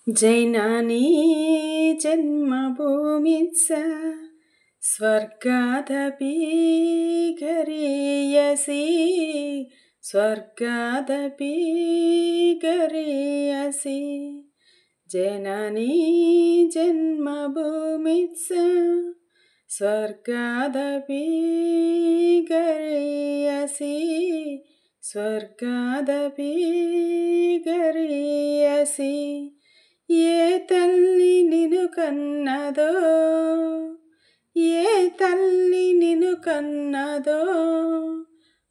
जैनानी जन्मभूमिच्च स्वर्गादपि गरीयसी स्वर्गादपि गरीयसी जननी जन्मभूमिच्च स्वर्गादपि गरीयसी स्वर्गादपि गरीयसी ఏ తల్లి నిన్ను కన్నదో ఏ తల్లి నిన్ను కన్నదో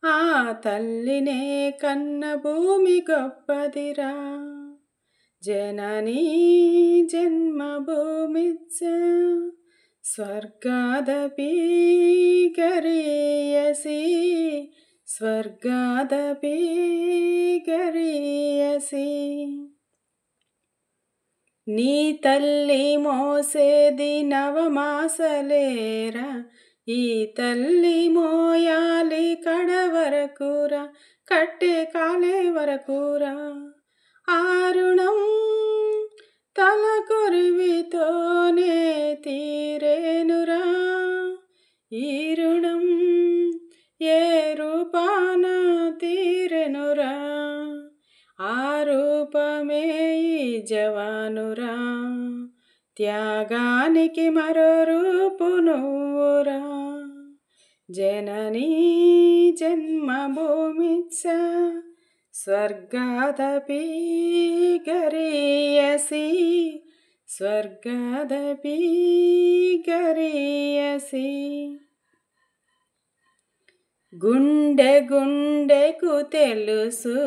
ఆ తల్లినే కన్న భూమి గొప్పదిరా జననీ జన్మభూమిచ్చ స్వర్గాదపి గరీయసి స్వర్గాదపి గరీయసి నీ తల్లి మోసేది నవమాసలేరా ఈ తల్లి మోయాలి కడవరకురా కట్టే కాలే వరకురా ఆరుణం తల కొరివితోనే తీరేనురా ఈ రుణం ఏ రూపాన తీరెనురా ఆ రూపమే ఈ జవానురా త్యాగానికి మరో రూపు నువ్వురా జననీ జన్మభూమిచ్చ స్వర్గాదపి గరీయసి స్వర్గాదపి గరీయసి గుండె గుండెకు తెలుసు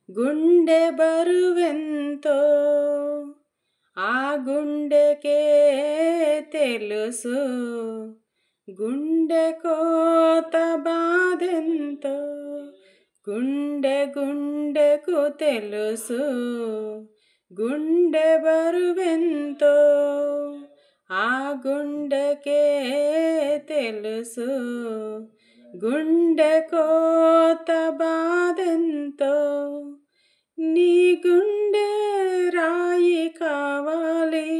గుండె బరువెంతో ఆ గుండెకే తెలుసు గుండె కోత బాధెంతో గుండె గుండెకు తెలుసు గుండె బరువెంతో ఆ గుండెకే తెలుసు గుండె కోత బాధెంతో నీ గుండె రాయి కావాలి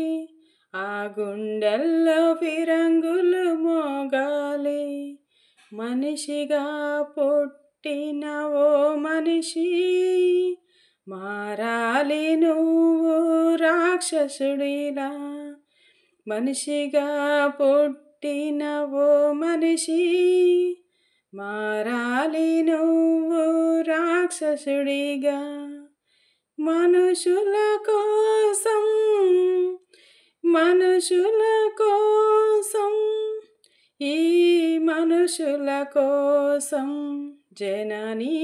ఆ గుండెల్లో ఫిరంగులు మోగాలి మనిషిగా పుట్టిన ఓ మనిషి మారాలి నువ్వు రాక్షసుడిలా మనిషిగా పుట్టిన ఓ మనిషి మారాలి నువ్వు రాక్షసుడిగా మనుషుల కోసం ఈ మనుషుల కోసం జననీ